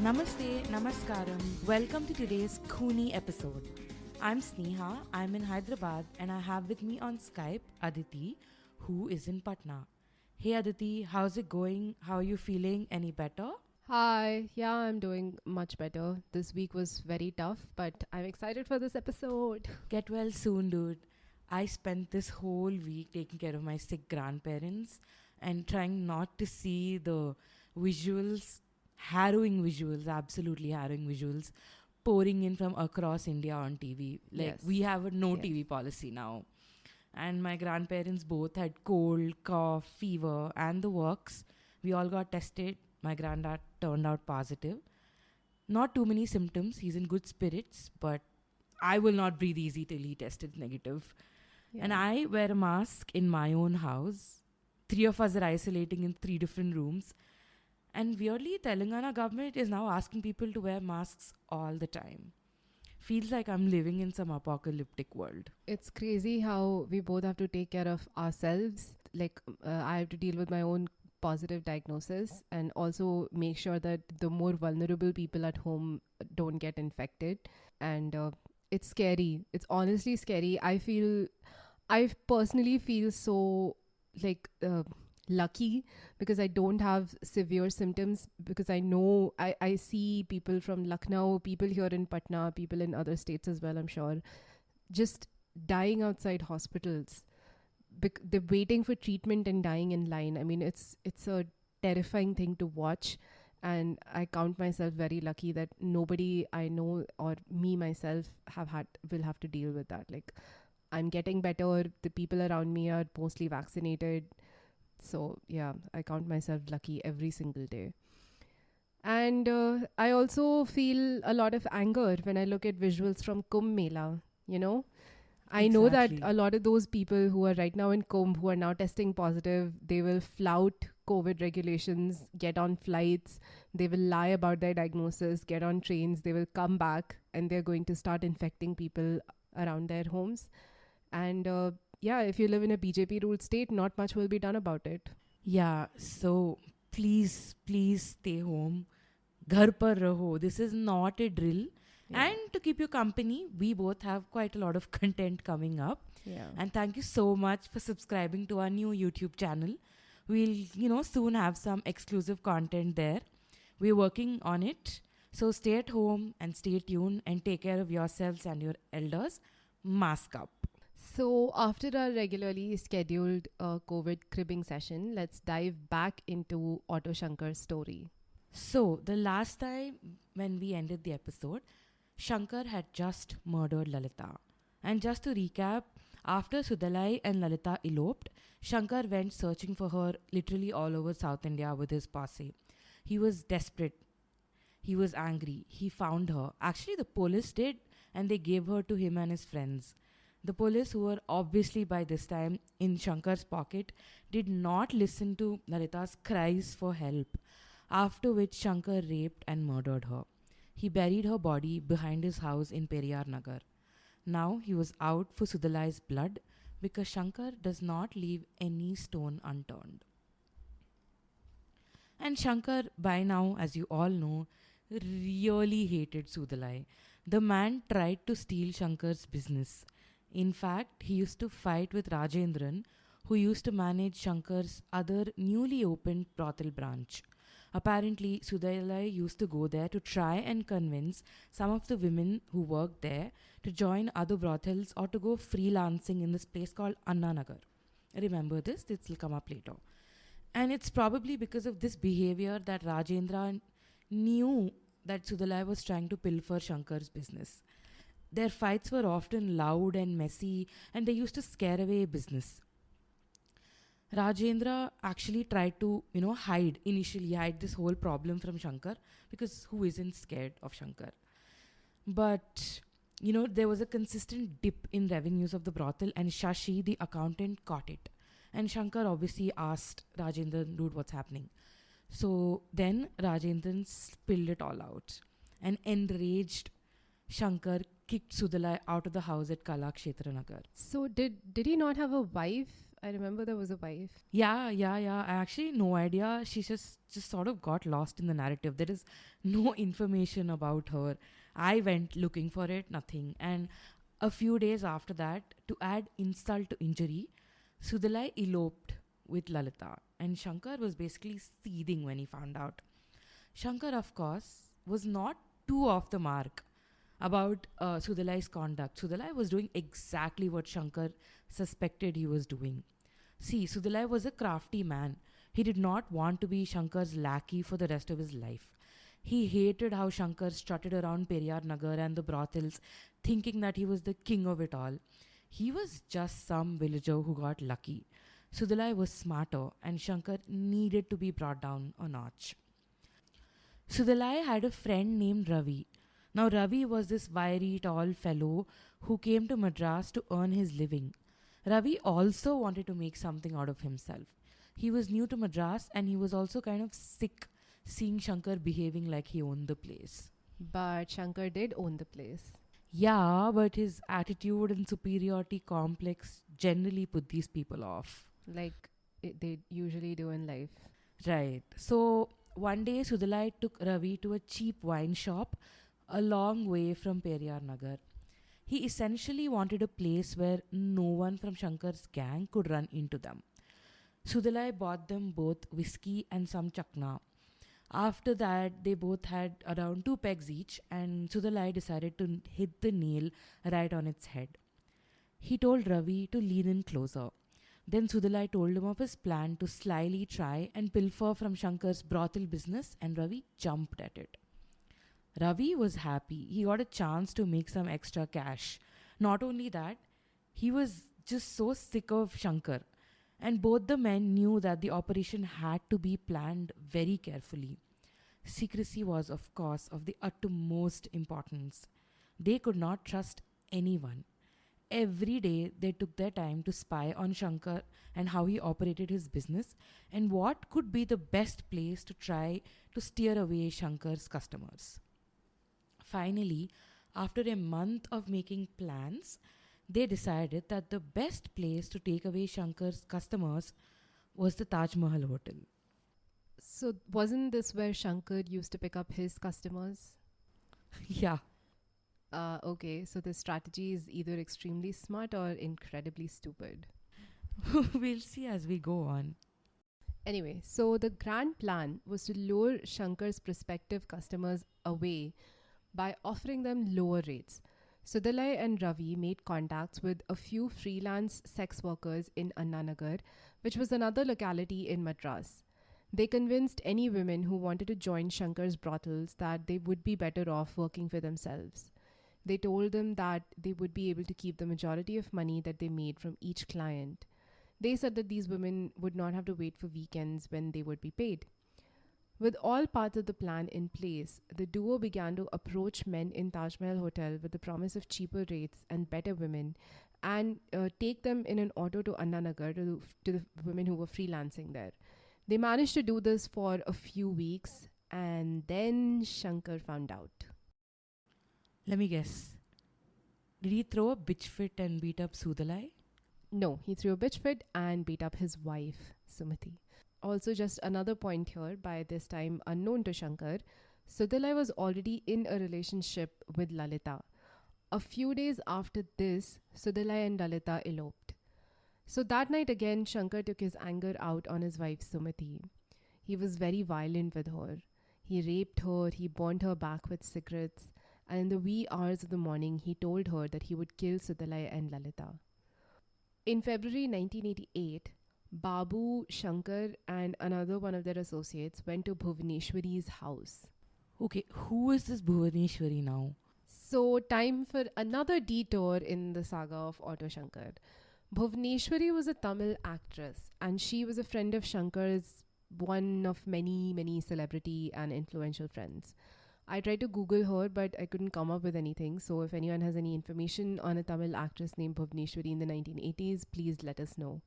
Namaste, Namaskaram. Welcome to today's Khuni episode. I'm Sneha, I'm in Hyderabad, and I have with me on Skype Aditi, who is in Patna. Hey Aditi, how's it going? How are you feeling? Any better? Hi, yeah, I'm doing much better. This week was very tough, but I'm excited for this episode. Get well soon, dude. I spent this whole week taking care of my sick grandparents and trying not to see the visuals, harrowing visuals, absolutely harrowing visuals, pouring in from across India on TV. Like, Yes. we have a no Yes. TV policy now. And my grandparents both had cold, cough, fever, and the works. We all got tested. My granddad turned out positive. Not too many symptoms. He's in good spirits, but I will not breathe easy till he tested negative. Yeah. And I wear a mask in my own house. Three of us are isolating in three different rooms. And weirdly, Telangana government is now asking people to wear masks all the time. Feels like I'm living in some apocalyptic world. It's crazy how we both have to take care of ourselves. I have to deal with my own positive diagnosis and also make sure that the more vulnerable people at home don't get infected. And it's scary. It's honestly scary. I personally feel so like lucky because I don't have severe symptoms because I see people from Lucknow, people here in Patna, people in other states as well, I'm sure, just dying outside hospitals. They're waiting for treatment and dying in line. I mean, it's a terrifying thing to watch. And I count myself very lucky that nobody I know or me myself will have to deal with that. Like, I'm getting better. The people around me are mostly vaccinated. So, yeah, I count myself lucky every single day. And I also feel a lot of anger when I look at visuals from Kumbh Mela, you know? I know that Exactly. a lot of those people who are right now in Kumbh, who are now testing positive, they will flout COVID regulations, get on flights, they will lie about their diagnosis, get on trains, they will come back, and they're going to start infecting people around their homes. And yeah, if you live in a BJP ruled state, not much will be done about it. Yeah, so please stay home. Ghar par raho. This is not a drill. Yeah. And to keep you company, we both have quite a lot of content coming up. Yeah. And thank you so much for subscribing to our new YouTube channel. We'll, soon have some exclusive content there. We're working on it. So stay at home and stay tuned and take care of yourselves and your elders. Mask up. So, after our regularly scheduled COVID cribbing session, let's dive back into Otto Shankar's story. So, the last time when we ended the episode, Shankar had just murdered Lalita. And just to recap, after Sudalai and Lalita eloped, Shankar went searching for her literally all over South India with his posse. He was desperate. He was angry. He found her. Actually, the police did, and they gave her to him and his friends. The police, who were obviously by this time in Shankar's pocket, did not listen to Lalita's cries for help, after which Shankar raped and murdered her. He buried her body behind his house in Periyar Nagar. Now he was out for Sudalai's blood because Shankar does not leave any stone unturned. And Shankar, by now, as you all know, really hated Sudalai. The man tried to steal Shankar's business. In fact, he used to fight with Rajendran, who used to manage Shankar's other newly opened brothel branch. Apparently, Sudalai used to go there to try and convince some of the women who worked there to join other brothels or to go freelancing in this place called Anna Nagar. Remember this, this will come up later. And it's probably because of this behavior that Rajendra knew that Sudalai was trying to pilfer Shankar's business. Their fights were often loud and messy, and they used to scare away business. Rajendra actually tried to, hide this whole problem from Shankar because who isn't scared of Shankar? But, there was a consistent dip in revenues of the brothel, and Shashi, the accountant, caught it. And Shankar obviously asked Rajendran, dude, what's happening? So then Rajendran spilled it all out. And enraged, Shankar kicked Sudalai out of the house at Kalakshetra Nagar. So, did he not have a wife I remember there was a wife. Yeah. I actually no idea. She just sort of got lost in the narrative. There is no information about her. I went looking for it, nothing. And a few days after that, to add insult to injury, Sudalai eloped with Lalita, and Shankar was basically seething when he found out. Shankar, of course, was not too off the mark about Sudalai's conduct. Sudalai was doing exactly what Shankar suspected he was doing. See, Sudalai was a crafty man. He did not want to be Shankar's lackey for the rest of his life. He hated how Shankar strutted around Periyar Nagar and the brothels, thinking that he was the king of it all. He was just some villager who got lucky. Sudalai was smarter, and Shankar needed to be brought down a notch. Sudalai had a friend named Ravi. Now, Ravi was this wiry, tall fellow who came to Madras to earn his living. Ravi also wanted to make something out of himself. He was new to Madras and he was also kind of sick seeing Shankar behaving like he owned the place. But Shankar did own the place. Yeah, but his attitude and superiority complex generally put these people off. Like they usually do in life. Right. So one day Sudalai took Ravi to a cheap wine shop a long way from Periyar Nagar. He essentially wanted a place where no one from Shankar's gang could run into them. Sudalai bought them both whiskey and some chakna. After that, they both had around 2 pegs each, and Sudalai decided to hit the nail right on its head. He told Ravi to lean in closer. Then Sudalai told him of his plan to slyly try and pilfer from Shankar's brothel business, and Ravi jumped at it. Ravi was happy. He got a chance to make some extra cash. Not only that, he was just so sick of Shankar. And both the men knew that the operation had to be planned very carefully. Secrecy was, of course, of the utmost importance. They could not trust anyone. Every day they took their time to spy on Shankar and how he operated his business and what could be the best place to try to steer away Shankar's customers. Finally, after a month of making plans, they decided that the best place to take away Shankar's customers was the Taj Mahal Hotel. So wasn't this where Shankar used to pick up his customers? Yeah. Okay, so the strategy is either extremely smart or incredibly stupid. We'll see as we go on. Anyway, so the grand plan was to lure Shankar's prospective customers away by offering them lower rates. Sudalai and Ravi made contacts with a few freelance sex workers in Annanagar, which was another locality in Madras. They convinced any women who wanted to join Shankar's brothels that they would be better off working for themselves. They told them that they would be able to keep the majority of money that they made from each client. They said that these women would not have to wait for weekends when they would be paid. With all parts of the plan in place, the duo began to approach men in Taj Mahal Hotel with the promise of cheaper rates and better women and take them in an auto to Annanagar to the women who were freelancing there. They managed to do this for a few weeks and then Shankar found out. Let me guess. Did he throw a bitch fit and beat up Sudalai? No, he threw a bitch fit and beat up his wife, Sumati. Also, just another point here, by this time unknown to Shankar, Sudalai was already in a relationship with Lalita. A few days after this, Sudalai and Lalita eloped. So that night again, Shankar took his anger out on his wife Sumati. He was very violent with her. He raped her, he burned her back with cigarettes, and in the wee hours of the morning, he told her that he would kill Sudalai and Lalita. In February 1988, Babu, Shankar, and another one of their associates went to Bhuvaneshwari's house. Okay, who is this Bhuvaneshwari now? So, time for another detour in the saga of Auto Shankar. Bhuvaneshwari was a Tamil actress, and she was a friend of Shankar's, one of many, many celebrity and influential friends. I tried to Google her, but I couldn't come up with anything. So, if anyone has any information on a Tamil actress named Bhuvaneshwari in the 1980s, please let us know.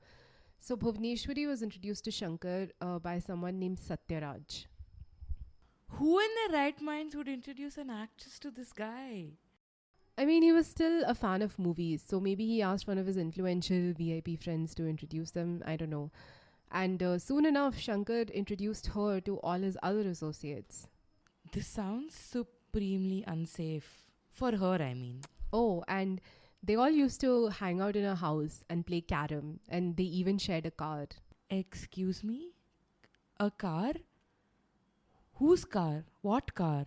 So, Bhuvaneshwari was introduced to Shankar by someone named Satyaraj. Who in their right minds would introduce an actress to this guy? I mean, he was still a fan of movies, so maybe he asked one of his influential VIP friends to introduce them. I don't know. And soon enough, Shankar introduced her to all his other associates. This sounds supremely unsafe. For her, I mean. Oh, and they all used to hang out in a house and play carom, and they even shared a car. Excuse me? A car? Whose car? What car?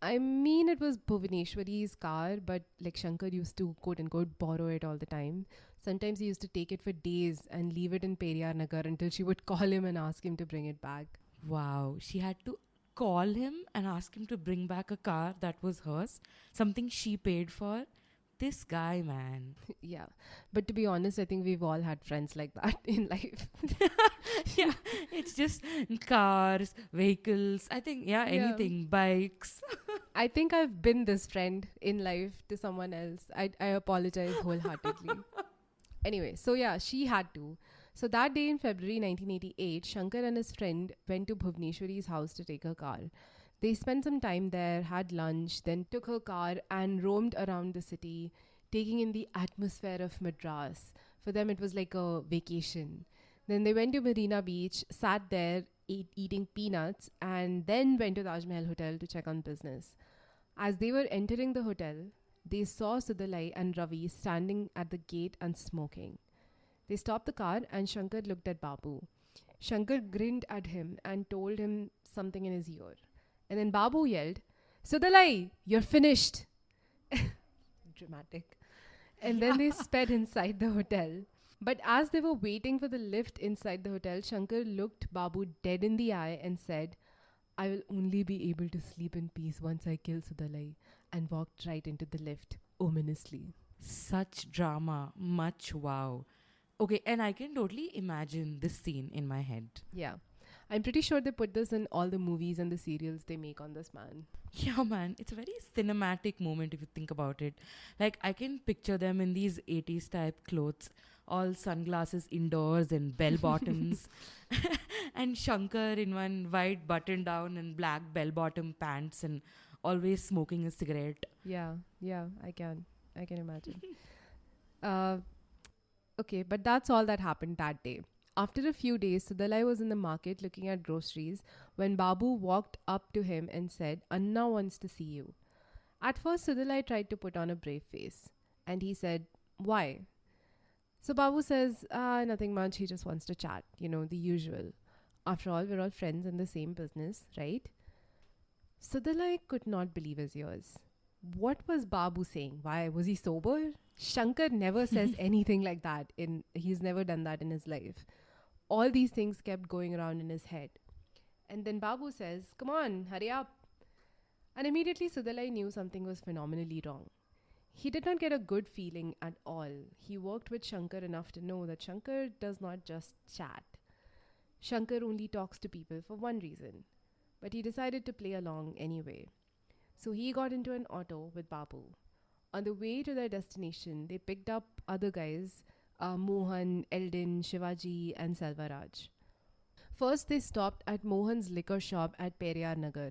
I mean, it was Bhuvaneshwari's car, but like Shankar used to quote unquote borrow it all the time. Sometimes he used to take it for days and leave it in Periyar Nagar until she would call him and ask him to bring it back. Wow, she had to call him and ask him to bring back a car that was hers, something she paid for. This guy, man. Yeah. But to be honest, I think we've all had friends like that in life. Yeah, it's just cars, vehicles. I think, yeah, Yeah. anything, bikes. I think I've been this friend in life to someone else. I apologize wholeheartedly. Anyway, so yeah, she had to. So that day in February 1988, Shankar and his friend went to Bhuvaneshwari's house to take her car. They spent some time there, had lunch, then took her car and roamed around the city, taking in the atmosphere of Madras. For them, it was like a vacation. Then they went to Marina Beach, sat there, eating peanuts, and then went to Taj Mahal Hotel to check on business. As they were entering the hotel, they saw Sudalai and Ravi standing at the gate and smoking. They stopped the car and Shankar looked at Babu. Shankar grinned at him and told him something in his ear. And then Babu yelled, Sudalai, you're finished. Dramatic. And then they sped inside the hotel. But as they were waiting for the lift inside the hotel, Shankar looked Babu dead in the eye and said, I will only be able to sleep in peace once I kill Sudalai, and walked right into the lift, ominously. Such drama. Much wow. Okay, and I can totally imagine this scene in my head. Yeah. I'm pretty sure they put this in all the movies and the serials they make on this man. Yeah, man, it's a very cinematic moment if you think about it. Like, I can picture them in these 80s type clothes, all sunglasses indoors and bell bottoms, and Shankar in one white button down and black bell bottom pants and always smoking a cigarette. Yeah, I can imagine. uh, okay, but that's all that happened that day. After a few days, Sudalai was in the market looking at groceries when Babu walked up to him and said, Anna wants to see you. At first, Sudalai tried to put on a brave face and he said, Why? So Babu says, nothing much, he just wants to chat, the usual. After all, we're all friends in the same business, right? Sudalai could not believe his ears. What was Babu saying? Why? Was he sober? Shankar never says anything like that. He's never done that in his life. All these things kept going around in his head. And then Babu says, Come on, hurry up. And immediately Sudalai knew something was phenomenally wrong. He did not get a good feeling at all. He worked with Shankar enough to know that Shankar does not just chat. Shankar only talks to people for one reason. But he decided to play along anyway. So he got into an auto with Babu. On the way to their destination, they picked up other guys, Mohan, Eldin, Shivaji, and Selvaraj. First, they stopped at Mohan's liquor shop at Periyar Nagar.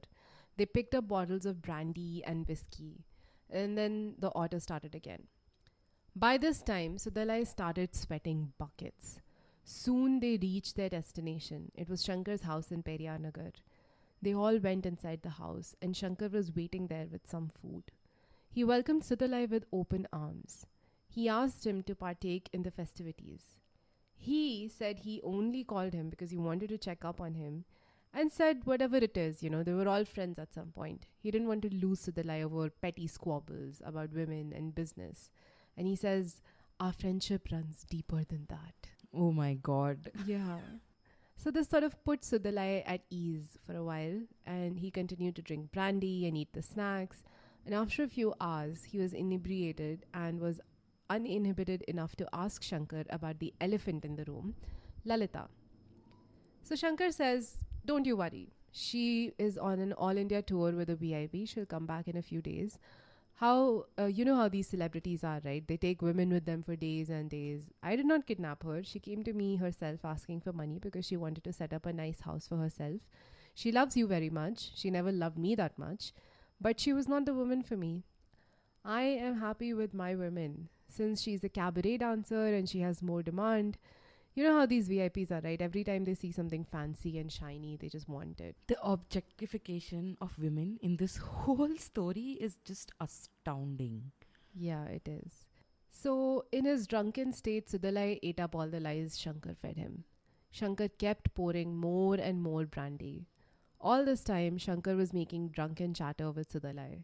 They picked up bottles of brandy and whiskey. And then the auto started again. By this time, Sudalai started sweating buckets. Soon they reached their destination. It was Shankar's house in Periyar Nagar. They all went inside the house, and Shankar was waiting there with some food. He welcomed Sudalai with open arms. He asked him to partake in the festivities. He said he only called him because he wanted to check up on him and said whatever it is, they were all friends at some point. He didn't want to lose Sudalai over petty squabbles about women and business. And he says, our friendship runs deeper than that. Oh my god. Yeah. So this sort of put Sudalai at ease for a while, and he continued to drink brandy and eat the snacks. And after a few hours, he was inebriated and was uninhibited enough to ask Shankar about the elephant in the room, Lalita. So Shankar says, don't you worry. She is on an all India tour with a VIP. She'll come back in a few days. You know how these celebrities are, right? They take women with them for days and days. I did not kidnap her. She came to me herself asking for money because she wanted to set up a nice house for herself. She loves you very much. She never loved me that much. But she was not the woman for me. I am happy with my women. Since she's a cabaret dancer and she has more demand, you know how these VIPs are, right? Every time they see something fancy and shiny, they just want it. The objectification of women in this whole story is just astounding. Yeah, it is. So, in his drunken state, Sudalai ate up all the lies Shankar fed him. Shankar kept pouring more and more brandy. All this time, Shankar was making drunken chatter with Sudalai.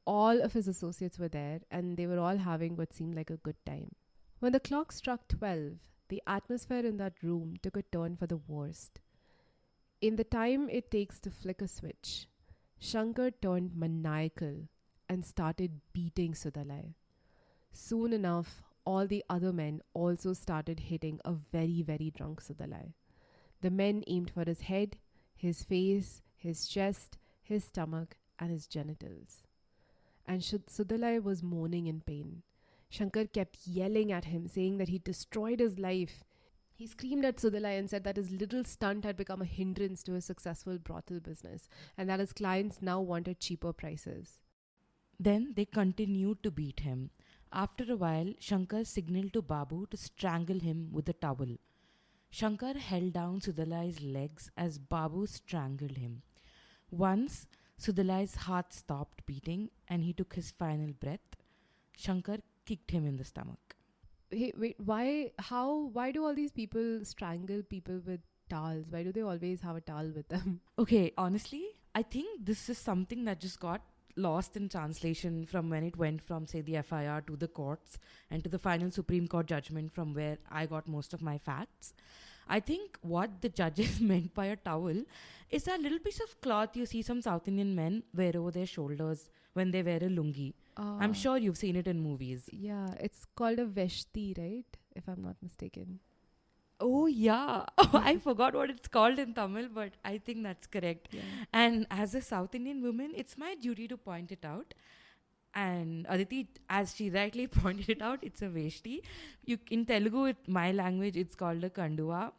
All of his associates were there, and they were all having what seemed like a good time. When the clock struck 12, the atmosphere in that room took a turn for the worst. In the time it takes to flick a switch, Shankar turned maniacal and started beating Sudalai. Soon enough, all the other men also started hitting a very, very drunk Sudalai. The men aimed for his head, his face, his chest, his stomach, and his genitals. And Sudalai was moaning in pain. Shankar kept yelling at him, saying that he destroyed his life. He screamed at Sudalai and said that his little stunt had become a hindrance to his successful brothel business and that his clients now wanted cheaper prices. Then they continued to beat him. After a while, Shankar signaled to Babu to strangle him with a towel. Shankar held down Sudalai's legs as Babu strangled him. Once, Sudalai's heart stopped beating and he took his final breath. Shankar kicked him in the stomach. Hey, wait, why do all these people strangle people with towels? Why do they always have a towel with them? Okay, honestly, I think this is something that just got lost in translation from when it went from, say, the FIR to the courts and to the final Supreme Court judgment from where I got most of my facts. I think what the judges meant by a towel is that little piece of cloth you see some South Indian men wear over their shoulders when they wear a lungi. I'm sure you've seen it in movies. Yeah, it's called a veshti, right? If I'm not mistaken. Oh, yeah. I forgot what it's called in Tamil, but I think that's correct. Yeah. And as a South Indian woman, it's my duty to point it out. And Aditi, as she rightly pointed it out, it's a veshti. In Telugu, my language, it's called a kanduva,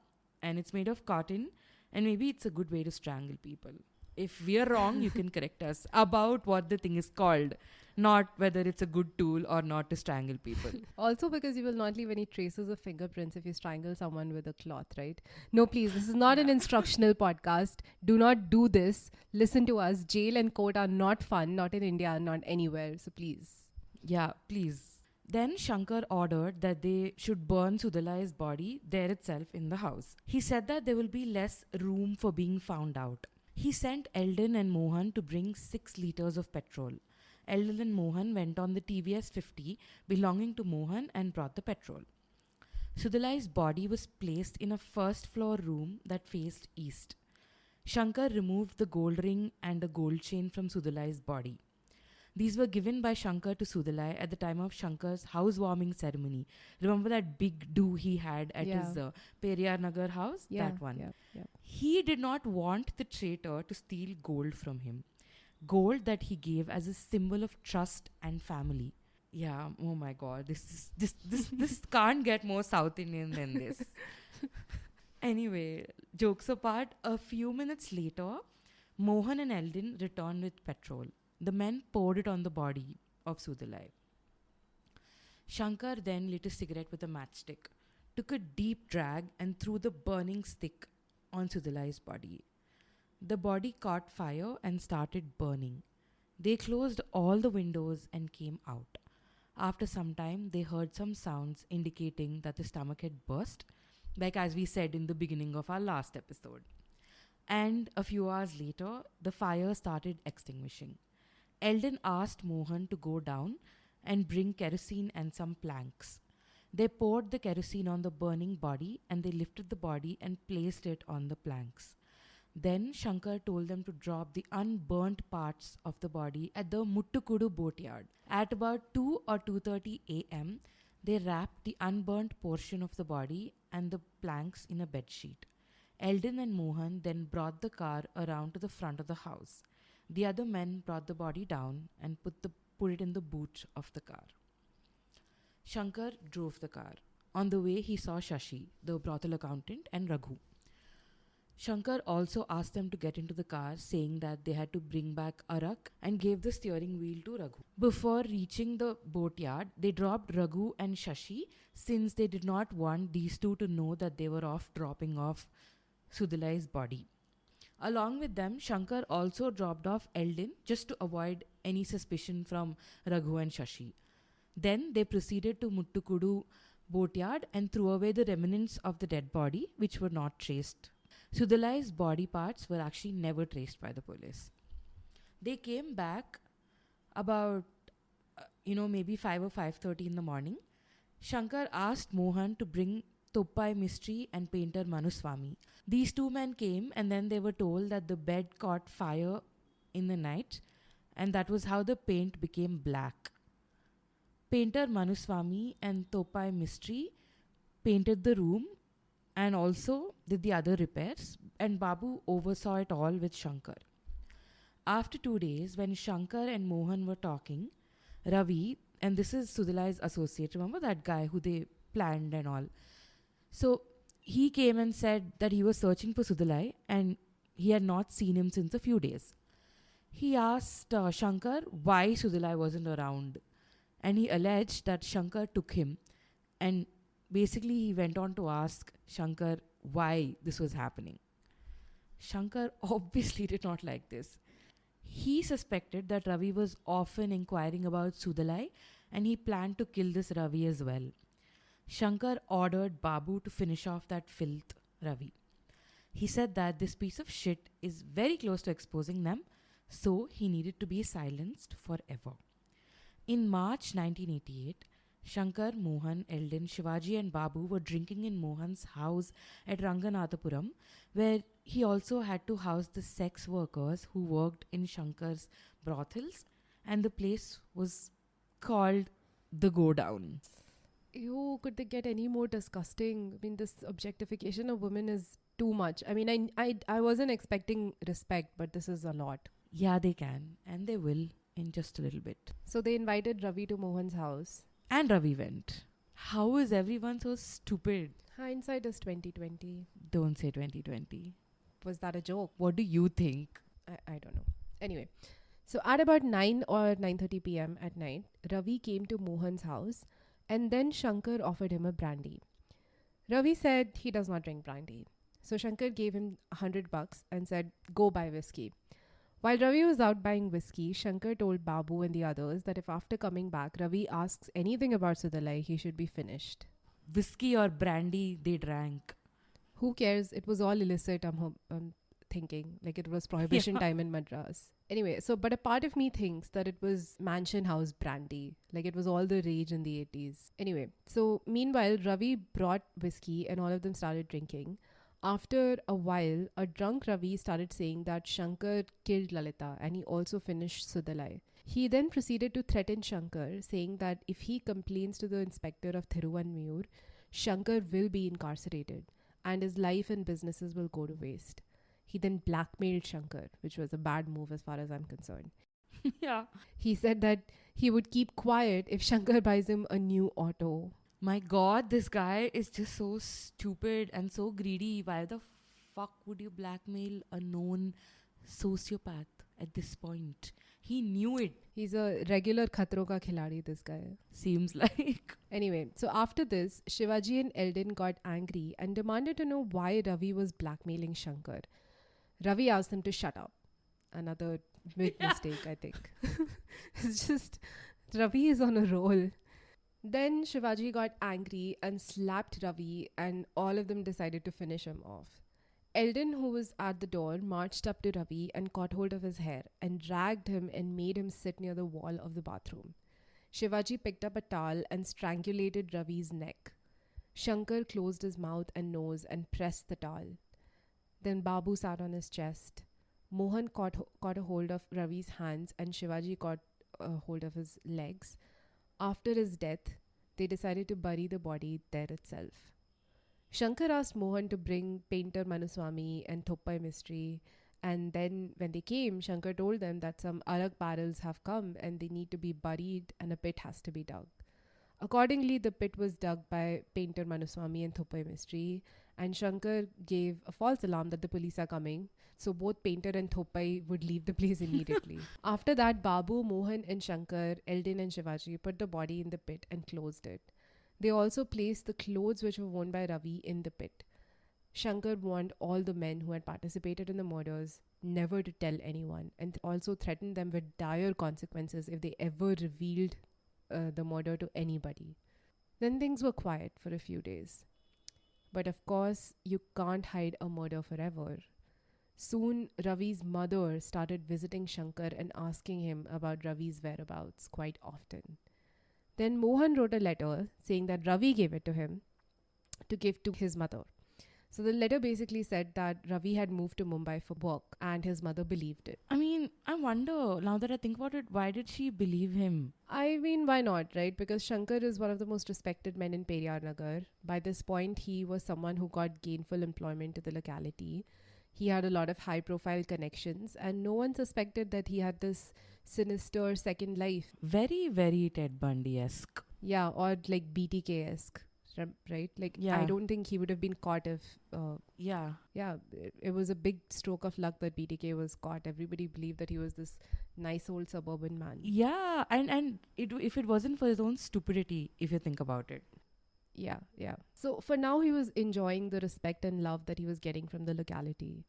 and it's made of cotton. And maybe it's a good way to strangle people. If we are wrong, you can correct us about what the thing is called, not whether it's a good tool or not to strangle people. Also, because you will not leave any traces of fingerprints if you strangle someone with a cloth, right? No, please, this is not an instructional podcast. Do not do this. Listen to us. Jail and court are not fun, not in India, not anywhere. So please. Yeah, please. Then Shankar ordered that they should burn Sudalai's body there itself in the house. He said that there will be less room for being found out. He sent Eldon and Mohan to bring 6 liters of petrol. Eldon and Mohan went on the TVS 50 belonging to Mohan and brought the petrol. Sudalai's body was placed in a first floor room that faced east. Shankar removed the gold ring and a gold chain from Sudalai's body. These were given by Shankar to Sudalai at the time of Shankar's housewarming ceremony. Remember that big do he had at his Periyar Nagar house? That one. Yeah. He did not want the traitor to steal gold from him. Gold that he gave as a symbol of trust and family. Yeah, oh my god, this can't get more South Indian than this. Anyway, jokes apart, a few minutes later, Mohan and Eldon returned with petrol. The men poured it on the body of Sudalai. Shankar then lit a cigarette with a matchstick, took a deep drag and threw the burning stick on Sudalai's body. The body caught fire and started burning. They closed all the windows and came out. After some time, they heard some sounds indicating that the stomach had burst, like as we said in the beginning of our last episode. And a few hours later, the fire started extinguishing. Eldon asked Mohan to go down and bring kerosene and some planks. They poured the kerosene on the burning body and they lifted the body and placed it on the planks. Then Shankar told them to drop the unburnt parts of the body at the Muttukudu boatyard. At about 2 or 2:30 a.m., they wrapped the unburnt portion of the body and the planks in a bedsheet. Eldon and Mohan then brought the car around to the front of the house. The other men brought the body down and put it in the boot of the car. Shankar drove the car. On the way, he saw Shashi, the brothel accountant, and Raghu. Shankar also asked them to get into the car, saying that they had to bring back Arak, and gave the steering wheel to Raghu. Before reaching the boatyard, they dropped Raghu and Shashi, since they did not want these two to know that they were off dropping off Sudalai's body. Along with them, Shankar also dropped off Eldin just to avoid any suspicion from Raghu and Shashi. Then they proceeded to Muttukudu boatyard and threw away the remnants of the dead body, which were not traced. Sudalai's body parts were actually never traced by the police. They came back about, maybe 5 or 5:30 in the morning. Shankar asked Mohan to bring Toppai Mistry and painter Manuswamy. These two men came, and then they were told that the bed caught fire in the night, and that was how the paint became black. Painter Manuswamy and Toppai Mistry painted the room and also did the other repairs, and Babu oversaw it all with Shankar. After 2 days, when Shankar and Mohan were talking, Ravi, and this is Sudalai's associate, remember that guy who they planned and all? So he came and said that he was searching for Sudalai and he had not seen him since a few days. He asked Shankar why Sudalai wasn't around, and he alleged that Shankar took him, and basically he went on to ask Shankar why this was happening. Shankar obviously did not like this. He suspected that Ravi was often inquiring about Sudalai, and he planned to kill this Ravi as well. Shankar ordered Babu to finish off that filth, Ravi. He said that this piece of shit is very close to exposing them, so he needed to be silenced forever. In March 1988, Shankar, Mohan, Eldin, Shivaji and Babu were drinking in Mohan's house at Ranganathapuram, where he also had to house the sex workers who worked in Shankar's brothels, and the place was called the Go Down. Ew, could they get any more disgusting? I mean, this objectification of women is too much. I mean, I wasn't expecting respect, but this is a lot. Yeah, they can, and they will in just a little bit. So they invited Ravi to Mohan's house. And Ravi went. How is everyone so stupid? Hindsight is 2020. Don't say 2020. Was that a joke? What do you think? I don't know. Anyway, so at about 9 or 9:30 p.m. at night, Ravi came to Mohan's house, and then Shankar offered him a brandy. Ravi said he does not drink brandy. So Shankar gave him $100 and said, go buy whiskey. While Ravi was out buying whiskey, Shankar told Babu and the others that if after coming back Ravi asks anything about Sudalai, he should be finished. Whiskey or brandy they drank. Who cares? It was all illicit, I'm thinking. Like it was prohibition time in Madras. Anyway, but a part of me thinks that it was Mansion House brandy. Like it was all the rage in the 80s. Anyway, so meanwhile, Ravi brought whiskey and all of them started drinking. After a while, a drunk Ravi started saying that Shankar killed Lalita and he also finished Sudalai. He then proceeded to threaten Shankar, saying that if he complains to the inspector of Thiruvanmiyur, Shankar will be incarcerated and his life and businesses will go to waste. He then blackmailed Shankar, which was a bad move as far as I'm concerned. Yeah. He said that he would keep quiet if Shankar buys him a new auto. My God, this guy is just so stupid and so greedy. Why the fuck would you blackmail a known sociopath at this point? He knew it. He's a regular Khatro ka khiladi, this guy. Seems like. Anyway, so after this, Shivaji and Eldin got angry and demanded to know why Ravi was blackmailing Shankar. Ravi asked him to shut up. Another big mistake, I think. It's just, Ravi is on a roll. Then Shivaji got angry and slapped Ravi, and all of them decided to finish him off. Eldin, who was at the door, marched up to Ravi and caught hold of his hair and dragged him and made him sit near the wall of the bathroom. Shivaji picked up a towel and strangulated Ravi's neck. Shankar closed his mouth and nose and pressed the towel. Then Babu sat on his chest. Mohan caught a hold of Ravi's hands and Shivaji caught a hold of his legs. After his death, they decided to bury the body there itself. Shankar asked Mohan to bring painter Manuswamy and Toppai Mistry, and then when they came, Shankar told them that some Arak barrels have come and they need to be buried and a pit has to be dug. Accordingly, the pit was dug by painter Manuswamy and Toppai Mistry, And Shankar gave a false alarm that the police are coming. So both Painter and Thopai would leave the place immediately. After that, Babu, Mohan, and Shankar, Eldin, and Shivaji put the body in the pit and closed it. They also placed the clothes which were worn by Ravi in the pit. Shankar warned all the men who had participated in the murders never to tell anyone, and also threatened them with dire consequences if they ever revealed the murder to anybody. Then things were quiet for a few days. But of course, you can't hide a murder forever. Soon, Ravi's mother started visiting Shankar and asking him about Ravi's whereabouts quite often. Then Mohan wrote a letter saying that Ravi gave it to him to give to his mother. So the letter basically said that Ravi had moved to Mumbai for work and his mother believed it. I mean, I wonder, now that I think about it, why did she believe him? I mean, why not, right? Because Shankar is one of the most respected men in Periyar Nagar. By this point, he was someone who got gainful employment to the locality. He had a lot of high profile connections, and no one suspected that he had this sinister second life. Very, very Ted Bundy-esque. Yeah, or like BTK esque, right? Like, Yeah. I don't think he would have been caught if. Yeah. Yeah, it was a big stroke of luck that BTK was caught. Everybody believed that he was this nice old suburban man. Yeah, and if it wasn't for his own stupidity, if you think about it. Yeah, yeah. So for now, he was enjoying the respect and love that he was getting from the locality.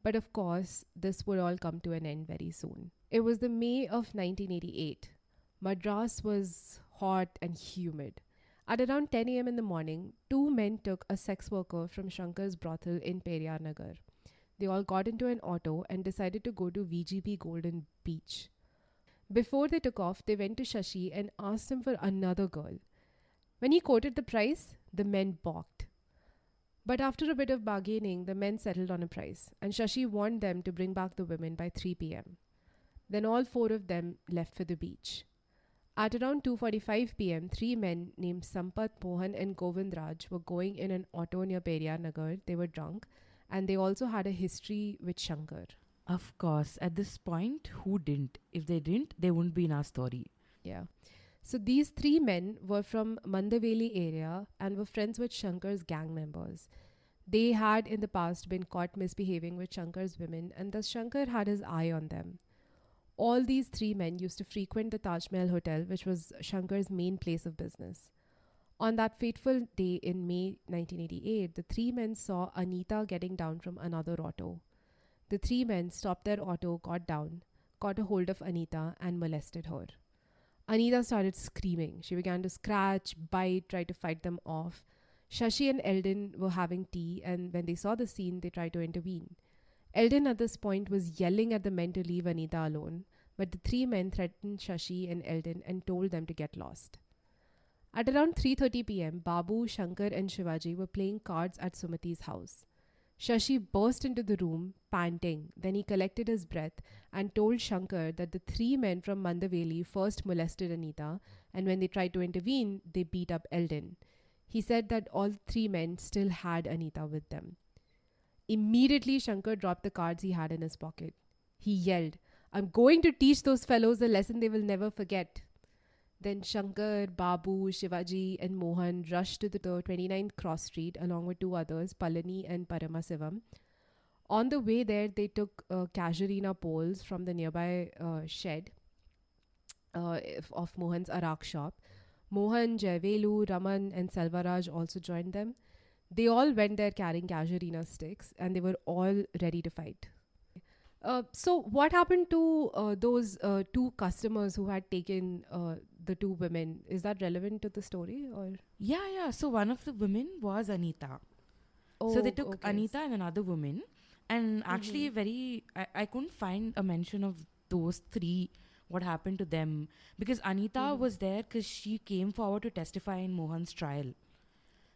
But of course, this would all come to an end very soon. It was the May of 1988. Madras was hot and humid. At around 10 a.m. in the morning, two men took a sex worker from Shankar's brothel in Periyar Nagar. They all got into an auto and decided to go to VGP Golden Beach. Before they took off, they went to Shashi and asked him for another girl. When he quoted the price, the men balked. But after a bit of bargaining, the men settled on a price, and Shashi warned them to bring back the women by 3 p.m. Then all four of them left for the beach. At around 2:45 p.m., three men named Sampath, Mohan and Govindraj were going in an auto near Periyar Nagar. They were drunk, and they also had a history with Shankar. Of course, at this point, who didn't? If they didn't, they wouldn't be in our story. Yeah. So these three men were from Mandaveli area and were friends with Shankar's gang members. They had in the past been caught misbehaving with Shankar's women, and thus Shankar had his eye on them. All these three men used to frequent the Taj Mahal Hotel, which was Shankar's main place of business. On that fateful day in May 1988, the three men saw Anita getting down from another auto. The three men stopped their auto, got down, caught a hold of Anita, and molested her. Anita started screaming. She began to scratch, bite, try to fight them off. Shashi and Eldin were having tea, and when they saw the scene, they tried to intervene. Eldin at this point was yelling at the men to leave Anita alone, but the three men threatened Shashi and Eldin and told them to get lost. At around 3:30 p.m., Babu, Shankar and Shivaji were playing cards at Sumati's house. Shashi burst into the room, panting. Then he collected his breath and told Shankar that the three men from Mandaveli first molested Anita, and when they tried to intervene, they beat up Eldin. He said that all three men still had Anita with them. Immediately, Shankar dropped the cards he had in his pocket. He yelled, "I'm going to teach those fellows a lesson they will never forget." Then Shankar, Babu, Shivaji and Mohan rushed to the 29th Cross Street along with two others, Palani and Paramasivam. On the way there, they took casuarina poles from the nearby shed of Mohan's Arak shop. Mohan, Jaivelu, Raman and Selvaraj also joined them. They all went there carrying casuarina sticks and they were all ready to fight. So what happened to those two customers who had taken the two women? Is that relevant to the story or? Yeah. So one of the women was Anita. So they took Anita and another woman. And actually I couldn't find a mention of those three, what happened to them. Because Anita was there because she came forward to testify in Mohan's trial.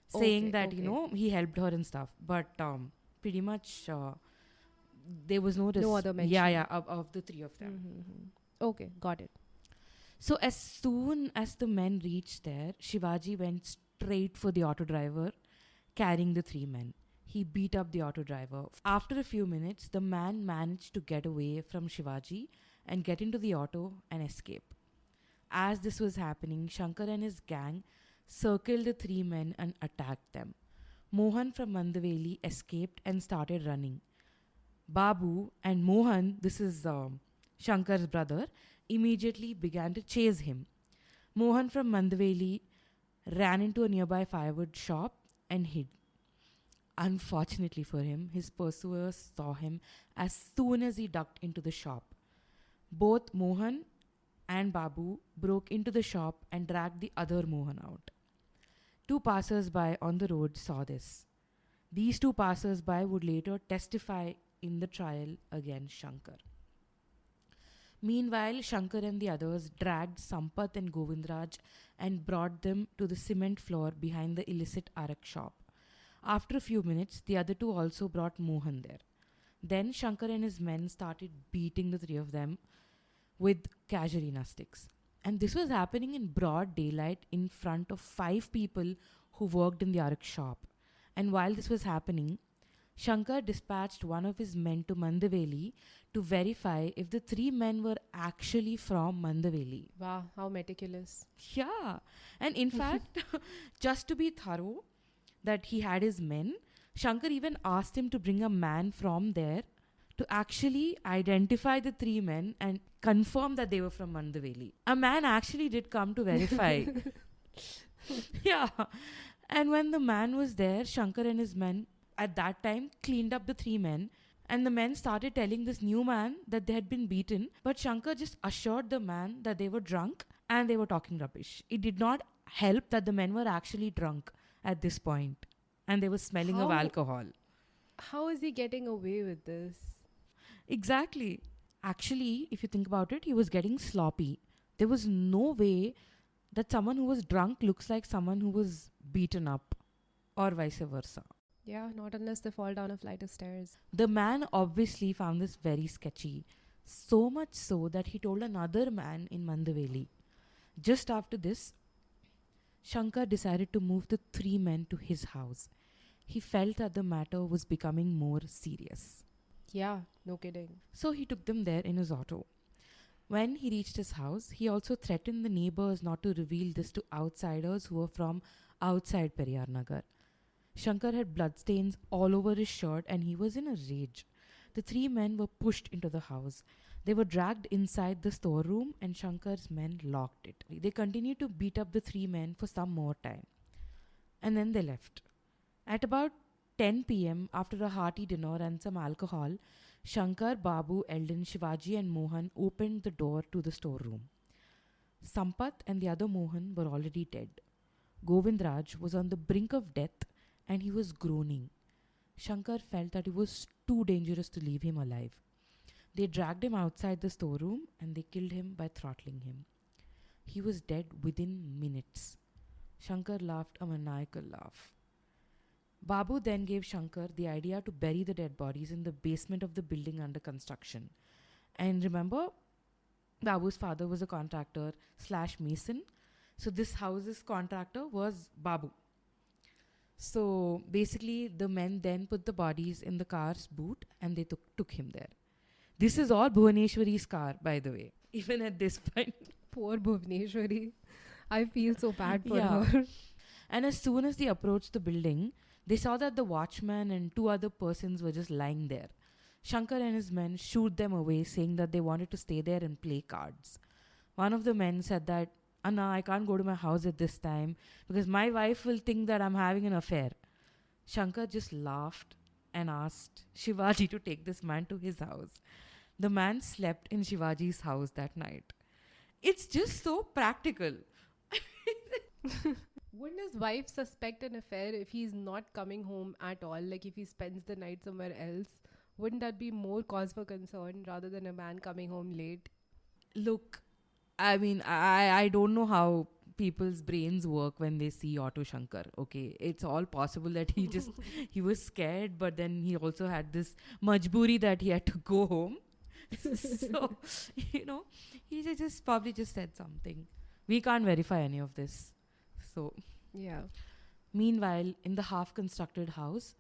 Saying that, you know, he helped her and stuff. But pretty much there was no other mention. Yeah, of the three of them. Okay, got it. So as soon as the men reached there, Shivaji went straight for the auto driver carrying the three men. He beat up the auto driver. After a few minutes, the man managed to get away from Shivaji and get into the auto and escape. As this was happening, Shankar and his gang circled the three men and attacked them. Mohan from Mandaveli escaped and started running. Babu and Mohan, this is Shankar's brother, immediately began to chase him. Mohan from Mandaveli ran into a nearby firewood shop and hid. Unfortunately for him, his pursuers saw him as soon as he ducked into the shop. Both Mohan and Babu broke into the shop and dragged the other Mohan out. Two passers-by on the road saw this. These two passers-by would later testify in the trial against Shankar. Meanwhile, Shankar and the others dragged Sampath and Govindraj and brought them to the cement floor behind the illicit arak shop. After a few minutes, the other two also brought Mohan there. Then Shankar and his men started beating the three of them with casuarina sticks. And this was happening in broad daylight in front of 5 people who worked in the arak shop. And while this was happening, Shankar dispatched one of his men to Mandaveli to verify if the 3 men were actually from Mandaveli. Wow, how meticulous. Yeah. And in fact, just to be thorough, that he had his men, Shankar even asked him to bring a man from there to actually identify the 3 men and confirm that they were from Mandaveli. A man actually did come to verify. Yeah. And when the man was there, Shankar and his men at that time cleaned up the 3 men, and the men started telling this new man that they had been beaten, but Shankar just assured the man that they were drunk and they were talking rubbish. It did not help that the men were actually drunk at this point and they were smelling of How- alcohol. How is he getting away with this? Exactly. Actually, if you think about it, he was getting sloppy. There was no way that someone who was drunk looks like someone who was beaten up, or vice versa. Yeah, not unless they fall down a flight of stairs. The man obviously found this very sketchy, so much so that he told another man in Mandaveli. Just after this, Shankar decided to move the 3 men to his house. He felt that the matter was becoming more serious. Yeah, no kidding. So he took them there in his auto. When he reached his house, he also threatened the neighbors not to reveal this to outsiders who were from outside Periyar Nagar. Shankar had bloodstains all over his shirt and he was in a rage. The 3 men were pushed into the house. They were dragged inside the storeroom and Shankar's men locked it. They continued to beat up the 3 men for some more time. And then they left. At about 10 p.m., after a hearty dinner and some alcohol, Shankar, Babu, Eldon, Shivaji and Mohan opened the door to the storeroom. Sampath and the other Mohan were already dead. Govindraj was on the brink of death and he was groaning. Shankar felt that it was too dangerous to leave him alive. They dragged him outside the storeroom and they killed him by throttling him. He was dead within minutes. Shankar laughed a maniacal laugh. Babu then gave Shankar the idea to bury the dead bodies in the basement of the building under construction. And remember, Babu's father was a contractor / mason. So this house's contractor was Babu. So basically, the men then put the bodies in the car's boot and they took him there. This is all Bhuvaneshwari's car, by the way, even at this point. Poor Bhuvneshwari. I feel so bad for Yeah. her. And as soon as they approached the building, they saw that the watchman and 2 other persons were just lying there. Shankar and his men shooed them away, saying that they wanted to stay there and play cards. One of the men said that, Anna, I can't go to my house at this time because my wife will think that I'm having an affair. Shankar just laughed and asked Shivaji to take this man to his house. The man slept in Shivaji's house that night. It's just so practical. Wouldn't his wife suspect an affair if he's not coming home at all? Like if he spends the night somewhere else? Wouldn't that be more cause for concern rather than a man coming home late? Look, I mean, I don't know how people's brains work when they see Otto Shankar. Okay, it's all possible that he was scared, but then he also had this majburi that he had to go home. So, he just probably just said something. We can't verify any of this. So, Yeah. meanwhile, in the half-constructed house,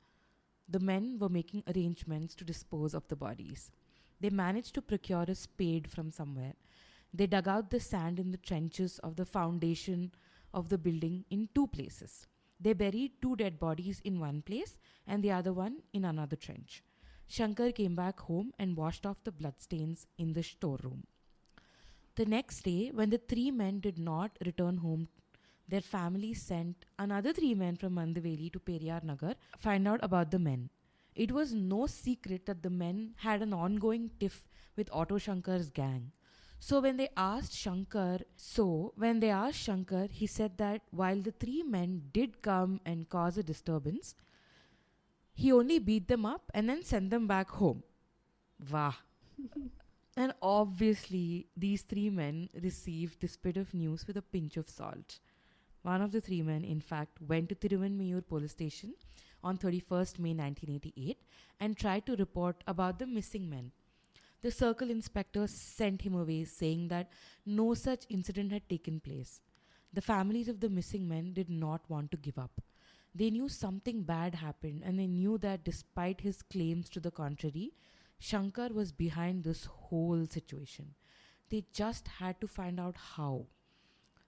the men were making arrangements to dispose of the bodies. They managed to procure a spade from somewhere. They dug out the sand in the trenches of the foundation of the building in 2 places. They buried 2 dead bodies in one place and the other one in another trench. Shankar came back home and washed off the bloodstains in the storeroom. The next day, when the 3 men did not return home, their family sent another 3 men from Mandaveli to Periyar Nagar to find out about the men. It was no secret that the men had an ongoing tiff with Otto Shankar's gang. So when they asked Shankar, he said that while the 3 men did come and cause a disturbance, he only beat them up and then sent them back home. Wah. And obviously, these 3 men received this bit of news with a pinch of salt. One of the 3 men, in fact, went to Thiruvanmiyur police station on 31st May 1988 and tried to report about the missing men. The circle inspector sent him away saying that no such incident had taken place. The families of the missing men did not want to give up. They knew something bad happened and they knew that despite his claims to the contrary, Shankar was behind this whole situation. They just had to find out how.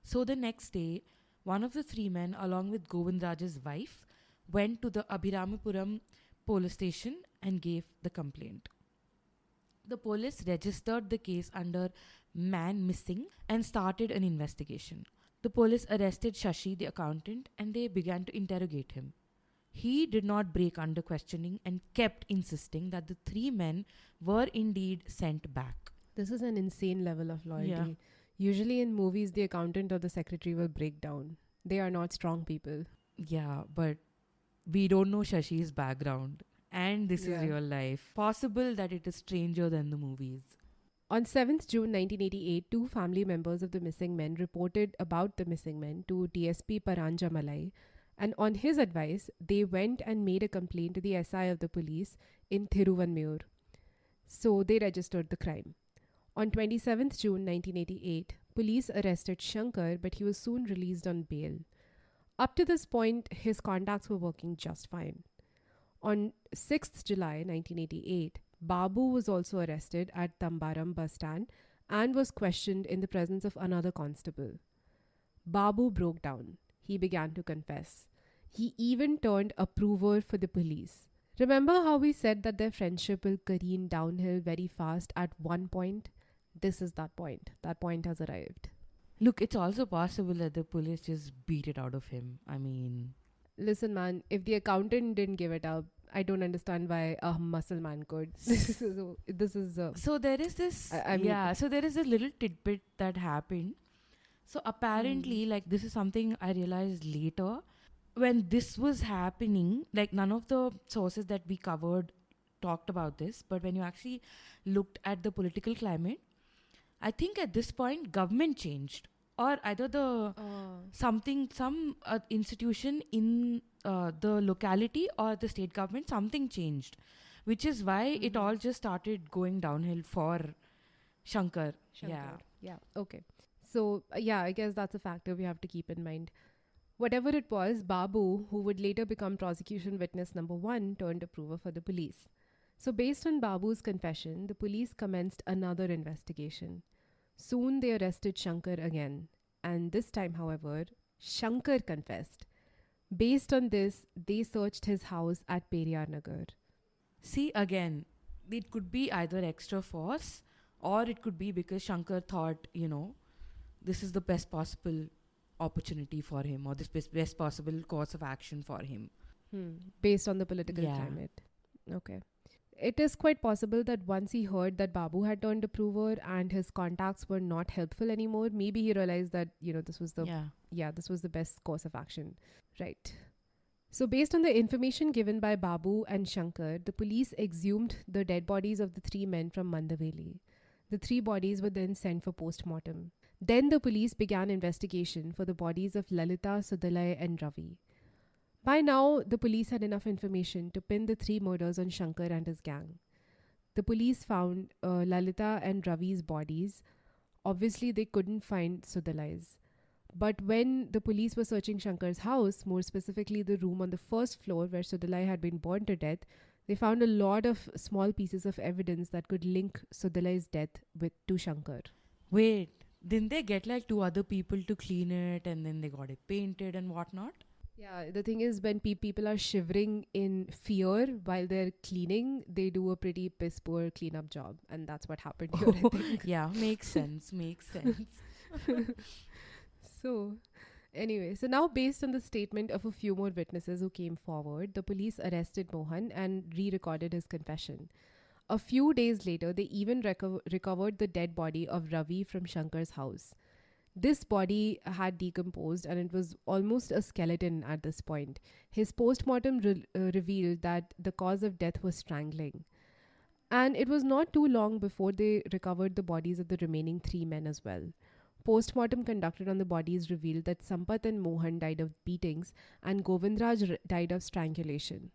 So the next day, one of the 3 men, along with Govindraj's wife, went to the Abhiramapuram police station and gave the complaint. The police registered the case under man missing and started an investigation. The police arrested Shashi, the accountant, and they began to interrogate him. He did not break under questioning and kept insisting that the 3 men were indeed sent back. This is an insane level of loyalty. Yeah. Usually in movies, the accountant or the secretary will break down. They are not strong people. Yeah, but we don't know Shashi's background. And this is real life. Possible that it is stranger than the movies. On 7th June 1988, 2 family members of the missing men reported about the missing men to DSP Paranja Malai, and on his advice, they went and made a complaint to the SI of the police in Thiruvanmiyur. So they registered the crime. On 27th June 1988, police arrested Shankar, but he was soon released on bail. Up to this point, his contacts were working just fine. On 6th July 1988, Babu was also arrested at Tambaram bus stand and was questioned in the presence of another constable. Babu broke down. He began to confess. He even turned approver for the police. Remember how we said that their friendship will careen downhill very fast at one point? This is that point. That point has arrived. Look, it's also possible that the police just beat it out of him. I mean... Listen, man, if the accountant didn't give it up, I don't understand why a muscle man could. So there is this... so there is a little tidbit that happened. So apparently, this is something I realized later. When this was happening, none of the sources that we covered talked about this, but when you actually looked at the political climate, I think at this point, government changed. Or either some institution in the locality or the state government, something changed. Which is why it all just started going downhill for Shankar. Yeah, okay. So, I guess that's a factor we have to keep in mind. Whatever it was, Babu, who would later become prosecution witness number 1, turned approver for the police. So based on Babu's confession, the police commenced another investigation. Soon they arrested Shankar again. And this time, however, Shankar confessed. Based on this, they searched his house at Periyar Nagar. See, again, it could be either extra force or it could be because Shankar thought, this is the best possible opportunity for him or this best possible course of action for him. Based on the political climate. Okay. It is quite possible that once he heard that Babu had turned approver and his contacts were not helpful anymore, maybe he realized that, this was the best course of action. Right. So based on the information given by Babu and Shankar, the police exhumed the dead bodies of the 3 men from Mandaveli. The 3 bodies were then sent for post-mortem. Then the police began investigation for the bodies of Lalita, Sudalai and Ravi. By now, the police had enough information to pin the 3 murders on Shankar and his gang. The police found Lalita and Ravi's bodies. Obviously, they couldn't find Sudalai's. But when the police were searching Shankar's house, more specifically the room on the first floor where Sudalai had been burned to death, they found a lot of small pieces of evidence that could link Sudalai's death to Shankar. Wait, didn't they get 2 other people to clean it and then they got it painted and whatnot? Yeah, the thing is, when people are shivering in fear while they're cleaning, they do a pretty piss poor cleanup job. And that's what happened here, I Oh, think. yeah, makes sense, makes sense. So, anyway, so now based on the statement of a few more witnesses who came forward, the police arrested Mohan and re recorded his confession. A few days later, they even recovered the dead body of Ravi from Shankar's house. This body had decomposed and it was almost a skeleton at this point. His postmortem revealed that the cause of death was strangling. And it was not too long before they recovered the bodies of the remaining three men as well. Postmortem conducted on the bodies revealed that Sampath and Mohan died of beatings and Govindraj died of strangulation.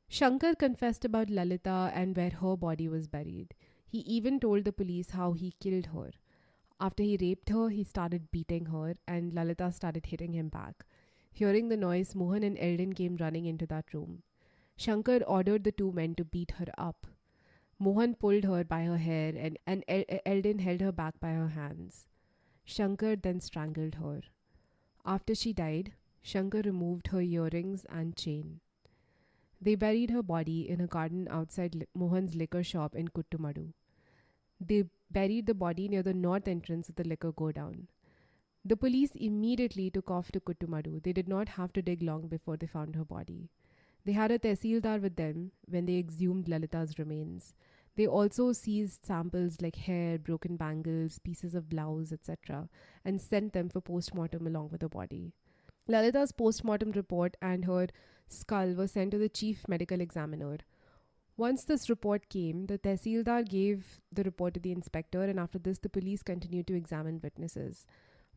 Shankar confessed about Lalita and where her body was buried. He even told the police how he killed her. After he raped her, he started beating her, and Lalita started hitting him back. Hearing the noise, Mohan and Eldon came running into that room. Shankar ordered the two men to beat her up. Mohan pulled her by her hair, and Eldon held her back by her hands. Shankar then strangled her. After she died, Shankar removed her earrings and chain. They buried her body in a garden outside Mohan's liquor shop in Kuttumadu. They buried the body near the north entrance of the liquor godown. The police immediately took off to Kuttumadu. They did not have to dig long before they found her body. They had a tehsildar with them when they exhumed Lalita's remains. They also seized samples like hair, broken bangles, pieces of blouse, etc., and sent them for postmortem along with the body. Lalita's postmortem report and her skull were sent to the chief medical examiner. Once this report came, the tehsildar gave the report to the inspector, and after this, the police continued to examine witnesses.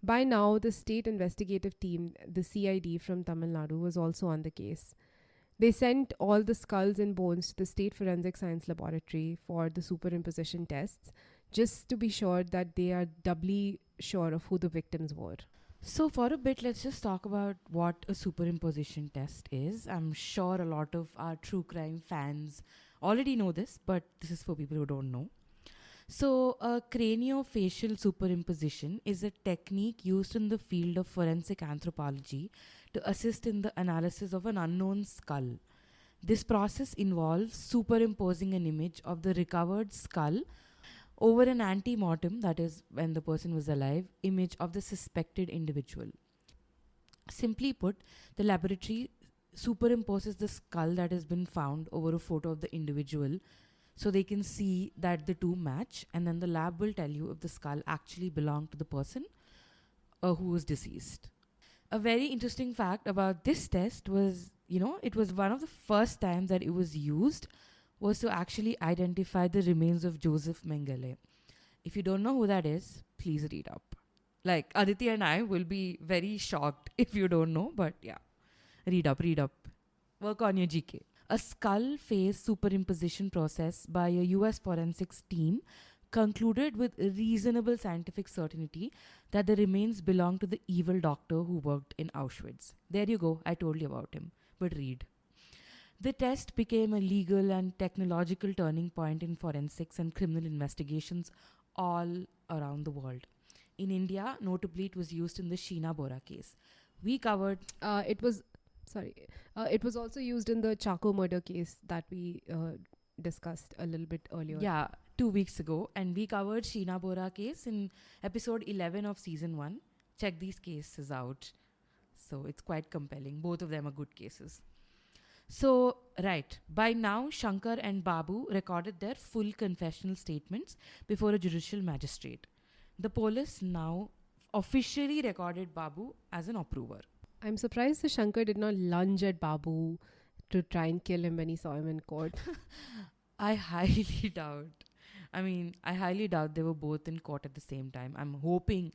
By now, the state investigative team, the CID from Tamil Nadu, was also on the case. They sent all the skulls and bones to the State Forensic Science Laboratory for the superimposition tests, just to be sure that they are doubly sure of who the victims were. So, for a bit, let's just talk about what a superimposition test is. I'm sure a lot of our true crime fans already know this, but this is for people who don't know. So, a craniofacial superimposition is a technique used in the field of forensic anthropology to assist in the analysis of an unknown skull. This process involves superimposing an image of the recovered skull over an ante-mortem, that is, when the person was alive, image of the suspected individual. Simply put, the laboratory superimposes the skull that has been found over a photo of the individual so they can see that the two match, and then the lab will tell you if the skull actually belonged to the person who was deceased. A very interesting fact about this test was, it was one of the first times that it was used was to actually identify the remains of Joseph Mengele. If you don't know who that is, please read up. Like, Aditya and I will be very shocked if you don't know, but yeah, read up. Work on your GK. A skull face superimposition process by a US forensics team concluded with reasonable scientific certainty that the remains belong to the evil doctor who worked in Auschwitz. There you go, I told you about him, but read. The test became a legal and technological turning point in forensics and criminal investigations all around the world. In India, notably, it was used in the Sheena Bora case. We covered... It was also used in the Chaco murder case that we discussed a little bit earlier. Yeah, 2 weeks ago. And we covered Sheena Bora case in episode 11 of season 1. Check these cases out. So it's quite compelling. Both of them are good cases. So, right, by now, Shankar and Babu recorded their full confessional statements before a judicial magistrate. The police now officially recorded Babu as an approver. I'm surprised the Shankar did not lunge at Babu to try and kill him when he saw him in court. I highly doubt. I highly doubt they were both in court at the same time. I'm hoping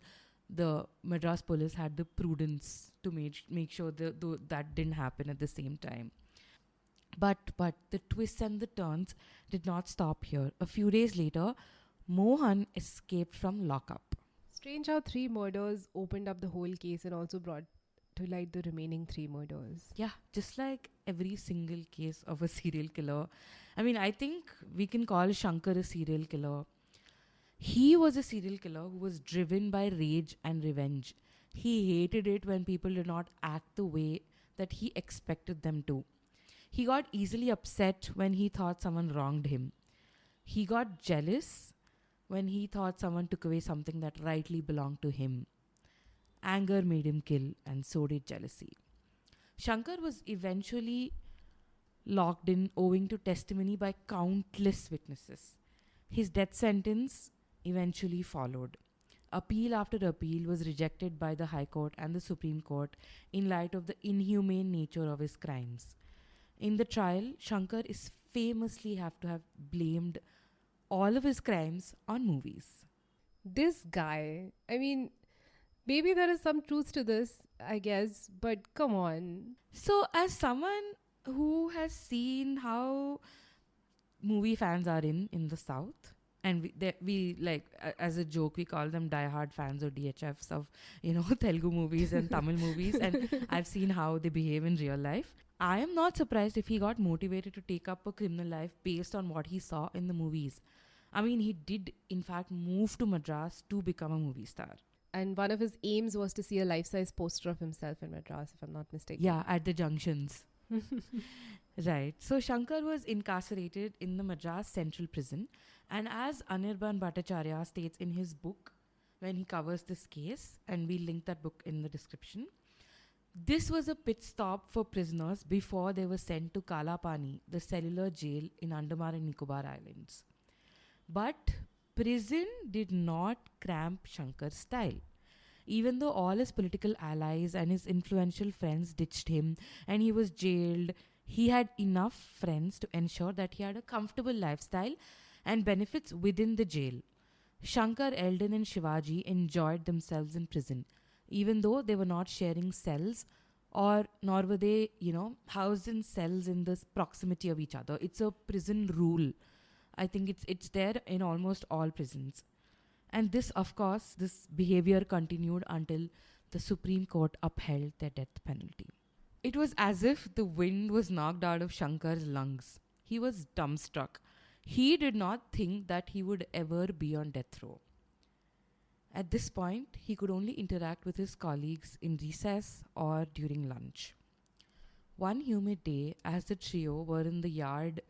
the Madras police had the prudence to make sure that didn't happen at the same time. But the twists and the turns did not stop here. A few days later, Mohan escaped from lockup. Strange how 3 murders opened up the whole case and also brought to light the remaining 3 murders. Yeah, just like every single case of a serial killer. I think we can call Shankar a serial killer. He was a serial killer who was driven by rage and revenge. He hated it when people did not act the way that he expected them to. He got easily upset when he thought someone wronged him. He got jealous when he thought someone took away something that rightly belonged to him. Anger made him kill, and so did jealousy. Shankar was eventually locked in owing to testimony by countless witnesses. His death sentence eventually followed. Appeal after appeal was rejected by the High Court and the Supreme Court in light of the inhumane nature of his crimes. In the trial, Shankar is famously have to have blamed all of his crimes on movies. This guy, I mean, maybe there is some truth to this, I guess, but come on. So, as someone who has seen how movie fans are in the South, and we like as a joke we call them diehard fans or DHFs of Telugu movies and Tamil movies, and I've seen how they behave in real life. I am not surprised if he got motivated to take up a criminal life based on what he saw in the movies. I mean, he did in fact move to Madras to become a movie star. And one of his aims was to see a life-size poster of himself in Madras, if I'm not mistaken. Yeah, at the junctions. Right. So Shankar was incarcerated in the Madras Central Prison, and as Anirban Bhattacharya states in his book when he covers this case, and we'll link that book in the description, this was a pit stop for prisoners before they were sent to Kalapani, the cellular jail in Andaman and Nicobar Islands. But prison did not cramp Shankar's style. Even though all his political allies and his influential friends ditched him and he was jailed, he had enough friends to ensure that he had a comfortable lifestyle and benefits within the jail. Shankar, Eldon and Shivaji enjoyed themselves in prison, even though they were not sharing cells nor were they, housed in cells in this proximity of each other. It's a prison rule. I think it's there in almost all prisons. And this, of course, this behavior continued until the Supreme Court upheld their death penalty. It was as if the wind was knocked out of Shankar's lungs. He was dumbstruck. He did not think that he would ever be on death row. At this point, he could only interact with his colleagues in recess or during lunch. One humid day, as the trio were in the yard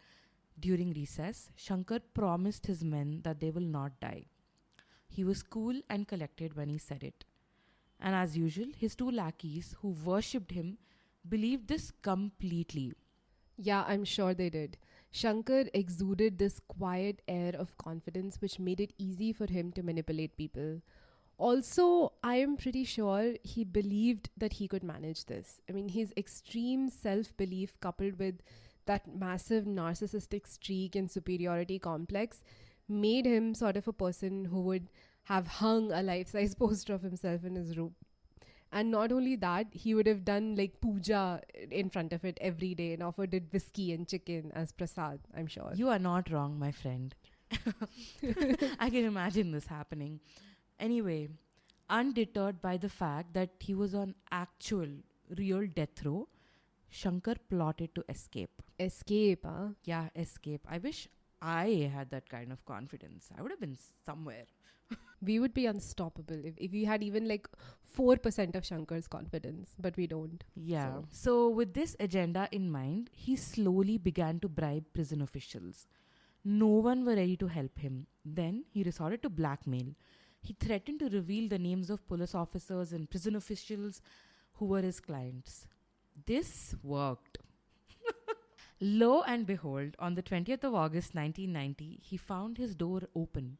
during recess, Shankar promised his men that they will not die. He was cool and collected when he said it. And as usual, his two lackeys, who worshipped him, believed this completely. Yeah, I'm sure they did. Shankar exuded this quiet air of confidence which made it easy for him to manipulate people. Also, I am pretty sure he believed that he could manage this. I mean, his extreme self-belief coupled with that massive narcissistic streak and superiority complex made him sort of a person who would have hung a life-size poster of himself in his room. And not only that, he would have done like puja in front of it every day and offered it whiskey and chicken as prasad, I'm sure. You are not wrong, my friend. I can imagine this happening. Anyway, undeterred by the fact that he was on actual, real death row, Shankar plotted to escape. Escape, huh? Yeah, escape. I wish I had that kind of confidence. I would have been somewhere. We would be unstoppable if we had even like 4% of Shankar's confidence, but we don't. Yeah. So with this agenda in mind, he slowly began to bribe prison officials. No one were ready to help him. Then he resorted to blackmail. He threatened to reveal the names of police officers and prison officials who were his clients. This worked. Lo and behold, on the 20th of August 1990, he found his door open.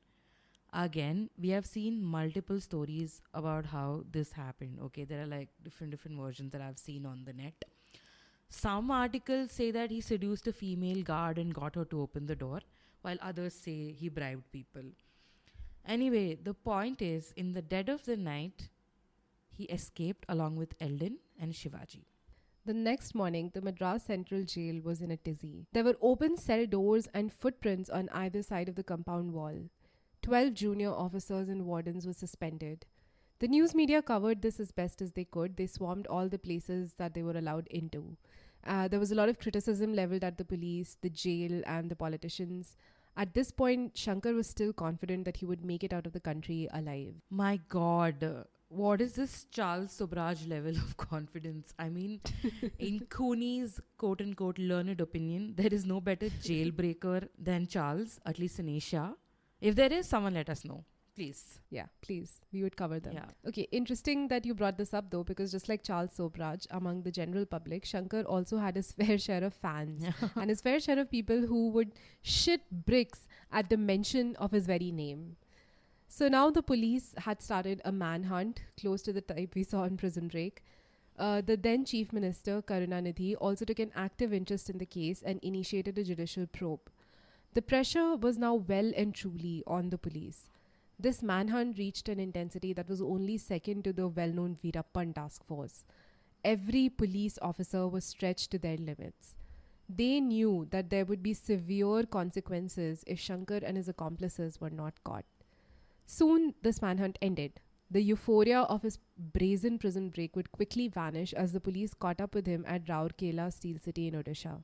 Again, we have seen multiple stories about how this happened. Okay, there are like different versions that I've seen on the net. Some articles say that he seduced a female guard and got her to open the door, while others say he bribed people. Anyway, the point is, in the dead of the night, he escaped along with Eldon and Shivaji. The next morning, the Madras Central Jail was in a tizzy. There were open cell doors and footprints on either side of the compound wall. 12 junior officers and wardens were suspended. The news media covered this as best as they could. They swarmed all the places that they were allowed into. There was a lot of criticism leveled at the police, the jail, and the politicians. At this point, Shankar was still confident that he would make it out of the country alive. My God, What is this Charles Sobraj level of confidence? I mean, in Cooney's quote unquote learned opinion, there is no better jailbreaker than Charles, at least in Asia. If there is, someone let us know, please. Yeah, please. We would cover them. Yeah. Okay, interesting that you brought this up though, because just like Charles Sobraj, among the general public, Shankar also had his fair share of fans and his fair share of people who would shit bricks at the mention of his very name. So now the police had started a manhunt close to the type we saw in Prison Break. The then Chief Minister, Karunanidhi, also took an active interest in the case and initiated a judicial probe. The pressure was now well and truly on the police. This manhunt reached an intensity that was only second to the well known Veerappan task force. Every police officer was stretched to their limits. They knew that there would be severe consequences if Shankar and his accomplices were not caught. Soon, this manhunt ended. The euphoria of his brazen prison break would quickly vanish as the police caught up with him at Rourkela Steel City in Odisha.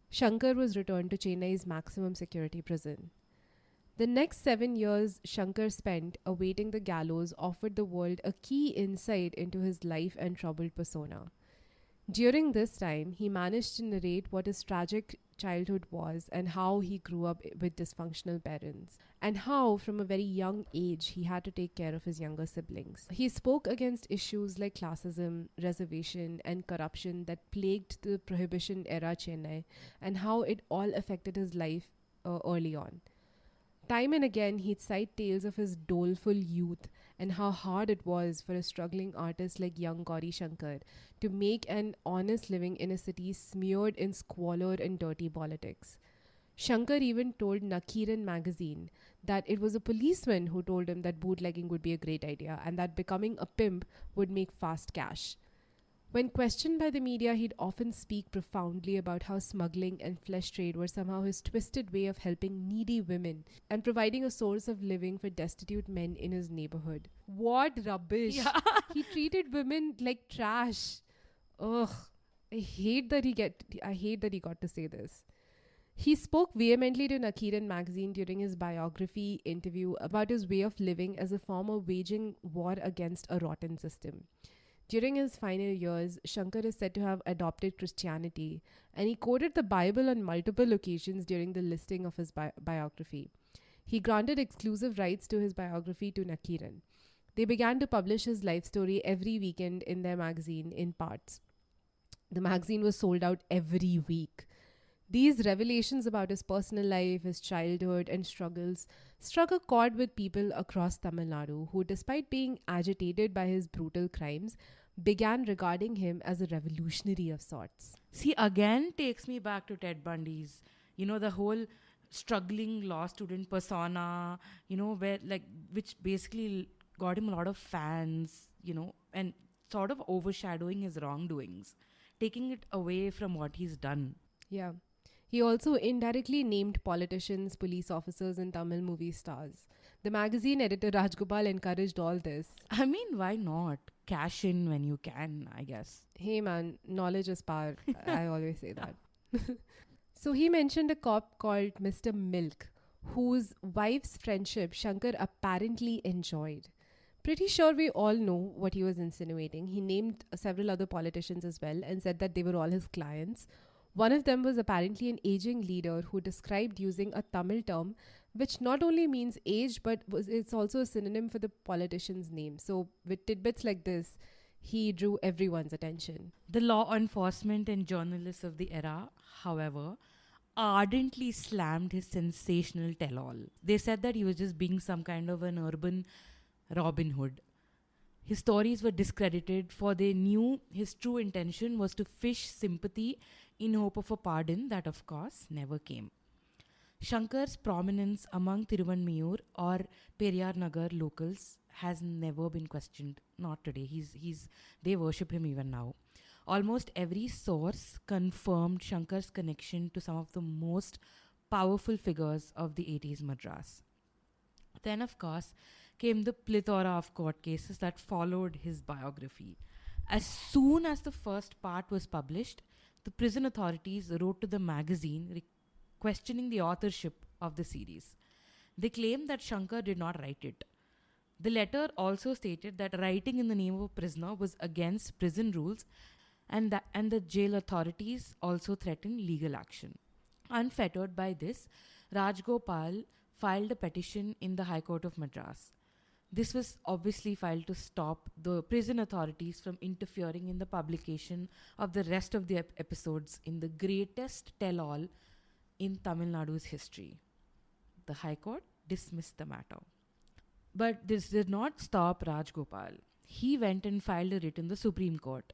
Shankar was returned to Chennai's maximum security prison. The next 7 years Shankar spent awaiting the gallows offered the world a key insight into his life and troubled persona. During this time, he managed to narrate what his tragic childhood was and how he grew up with dysfunctional parents, and how, from a very young age, he had to take care of his younger siblings. He spoke against issues like classism, reservation, and corruption that plagued the Prohibition era Chennai, and how it all affected his life early on. Time and again, he'd cite tales of his doleful youth and how hard it was for a struggling artist like young Gauri Shankar to make an honest living in a city smeared in squalor and dirty politics. Shankar even told Nakiran magazine that it was a policeman who told him that bootlegging would be a great idea and that becoming a pimp would make fast cash. When questioned by the media, he'd often speak profoundly about how smuggling and flesh trade were somehow his twisted way of helping needy women and providing a source of living for destitute men in his neighborhood. What rubbish! Yeah. He treated women like trash. Ugh. I hate that he got to say this. He spoke vehemently to Nakiran magazine during his biography interview about his way of living as a former waging war against a rotten system. During his final years, Shankar is said to have adopted Christianity, and he quoted the Bible on multiple occasions during the listing of his biography. He granted exclusive rights to his biography to Nakiran. They began to publish his life story every weekend in their magazine in parts. The magazine was sold out every week. These revelations about his personal life, his childhood, and struggles struck a chord with people across Tamil Nadu who, despite being agitated by his brutal crimes, began regarding him as a revolutionary of sorts. See, again takes me back to Ted Bundy's, the whole struggling law student persona, which basically got him a lot of fans, and sort of overshadowing his wrongdoings, taking it away from what he's done. Yeah. He also indirectly named politicians, police officers, and Tamil movie stars. The magazine editor Rajgopal encouraged all this. I mean, why not? Cash in when you can, I guess. Hey man, knowledge is power. I always say that. So he mentioned a cop called Mr. Milk, whose wife's friendship Shankar apparently enjoyed. Pretty sure we all know what he was insinuating. He named several other politicians as well and said that they were all his clients. One of them was apparently an aging leader who described using a Tamil term which not only means age but it's also a synonym for the politician's name. So with tidbits like this, he drew everyone's attention. The law enforcement and journalists of the era, however, ardently slammed his sensational tell-all. They said that he was just being some kind of an urban Robin Hood. His stories were discredited, for they knew his true intention was to fish sympathy in hope of a pardon that, of course, never came. Shankar's prominence among Thiruvanmiyur or Periyar Nagar locals has never been questioned. Not today. They worship him even now. Almost every source confirmed Shankar's connection to some of the most powerful figures of the 80s Madras. Then, of course, came the plethora of court cases that followed his biography. As soon as the first part was published, the prison authorities wrote to the magazine questioning the authorship of the series. They claimed that Shankar did not write it. The letter also stated that writing in the name of a prisoner was against prison rules, and the jail authorities also threatened legal action. Unfettered by this, Rajgopal filed a petition in the High Court of Madras. This was obviously filed to stop the prison authorities from interfering in the publication of the rest of the episodes in the greatest tell all in Tamil Nadu's history. The High Court dismissed the matter. But this did not stop Rajgopal. He went and filed a writ in the Supreme Court.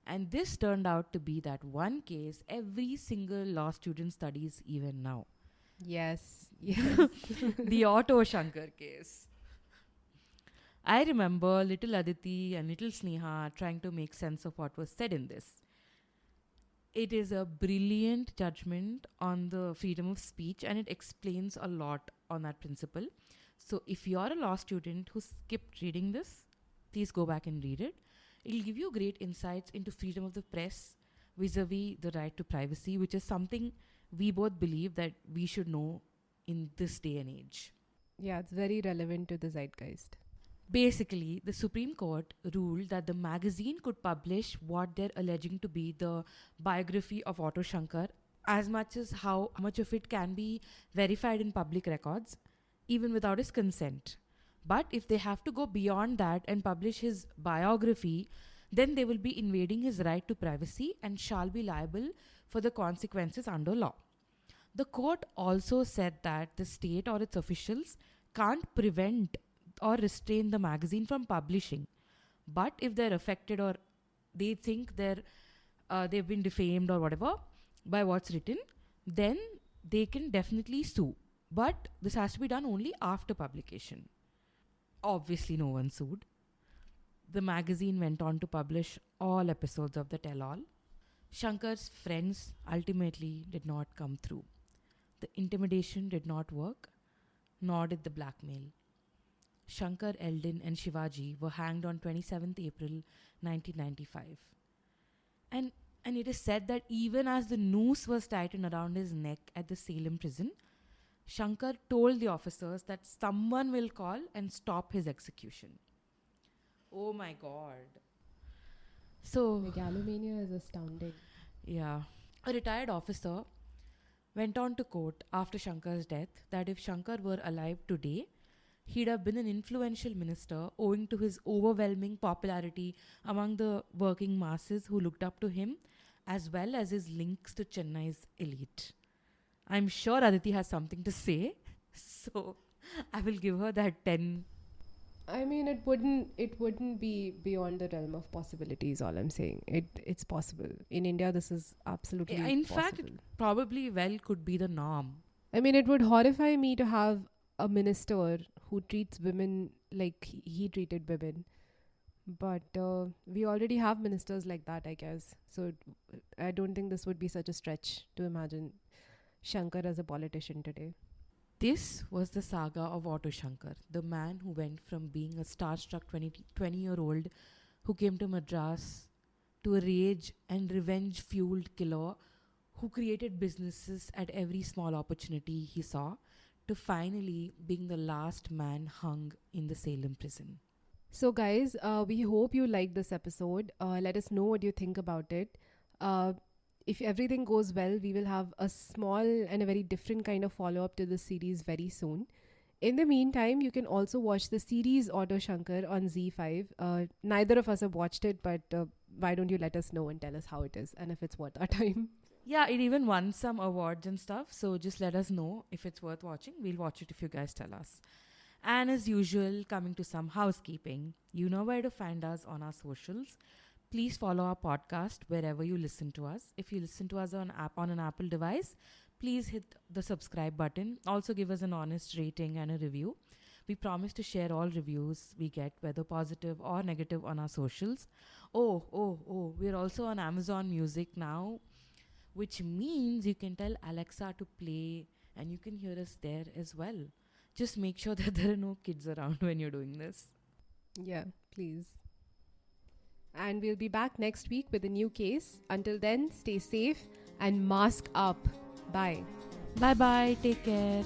And this turned out to be that one case every single law student studies even now. Yes. Yes. The Auto Shankar case. I remember little Aditi and little Sneha trying to make sense of what was said in this. It is a brilliant judgment on the freedom of speech, and it explains a lot on that principle. So if you're a law student who skipped reading this, please go back and read it. It'll give you great insights into freedom of the press vis-a-vis the right to privacy, which is something we both believe that we should know in this day and age. Yeah, it's very relevant to the zeitgeist. Basically, the Supreme Court ruled that the magazine could publish what they're alleging to be the biography of Auto Shankar, as much as how much of it can be verified in public records, even without his consent. But if they have to go beyond that and publish his biography, then they will be invading his right to privacy and shall be liable for the consequences under law. The court also said that the state or its officials can't prevent or restrain the magazine from publishing. But if they're affected or they think they've been defamed or whatever by what's written, then they can definitely sue. But this has to be done only after publication. Obviously, no one sued. The magazine went on to publish all episodes of the Tell All. Shankar's friends ultimately did not come through. The intimidation did not work, nor did the blackmail. Shankar, Eldon, and Shivaji were hanged on 27th April 1995. And it is said that even as the noose was tightened around his neck at the Salem prison, Shankar told the officers that someone will call and stop his execution. Oh my god. So, Megalomania is astounding. yeah. A retired officer went on to quote after Shankar's death that if Shankar were alive today, he'd have been an influential minister owing to his overwhelming popularity among the working masses who looked up to him, as well as his links to Chennai's elite. I'm sure Aditi has something to say, so I will give her that 10. I mean, it wouldn't be beyond the realm of possibilities. All I'm saying, it's possible in India. This is absolutely In possible. fact, it probably well could be the norm. I mean, it would horrify me to have a minister who treats women like he treated women. But we already have ministers like that, I guess. So I don't think this would be such a stretch to imagine Shankar as a politician today. This was the saga of Auto Shankar, the man who went from being a starstruck 20-year-old who came to Madras to a rage and revenge-fueled killer who created businesses at every small opportunity he saw, to finally being the last man hung in the Salem prison. So guys, we hope you liked this episode. Let us know what you think about it. If everything goes well, we will have a small and a very different kind of follow-up to this series very soon. In the meantime, you can also watch the series Auto Shankar on Z5. Neither of us have watched it, but why don't you let us know and tell us how it is and if it's worth our time. Yeah, it even won some awards and stuff, so just let us know if it's worth watching. We'll watch it if you guys tell us. And as usual, coming to some housekeeping, you know where to find us on our socials. Please follow our podcast wherever you listen to us. If you listen to us on an Apple device, please hit the subscribe button. Also give us an honest rating and a review. We promise to share all reviews we get, whether positive or negative, on our socials. Oh, we're also on Amazon Music now, which means you can tell Alexa to play and you can hear us there as well. Just make sure that there are no kids around when you're doing this. Yeah, please. And we'll be back next week with a new case. Until then, stay safe and mask up. Bye. Bye-bye. Take care.